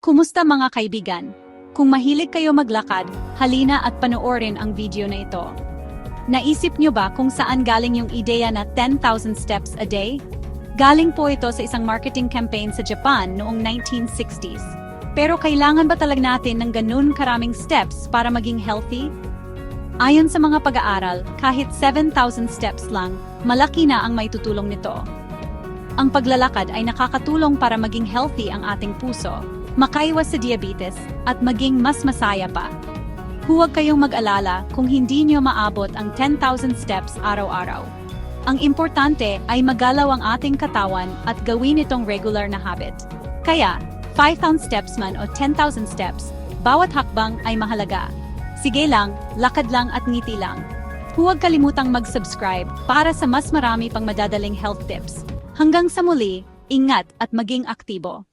Kumusta mga kaibigan? Kung mahilig kayo maglakad, halina at panoorin ang video na ito. Naisip nyo ba kung saan galing yung ideya na 10,000 steps a day? Galing po ito sa isang marketing campaign sa Japan noong 1960s. Pero kailangan ba talaga natin ng ganun karaming steps para maging healthy? Ayon sa mga pag-aaral, kahit 7,000 steps lang, malaki na ang maitutulong nito. Ang paglalakad ay nakakatulong para maging healthy ang ating puso, makaiwas sa diabetes, at maging mas masaya pa. Huwag kayong mag-alala kung hindi nyo maabot ang 10,000 steps araw-araw. Ang importante ay magalaw ang ating katawan at gawin itong regular na habit. Kaya, 5,000 steps man o 10,000 steps, bawat hakbang ay mahalaga. Sige lang, lakad lang at ngiti lang. Huwag kalimutang mag-subscribe para sa mas marami pang madadaling health tips. Hanggang sa muli, ingat at maging aktibo.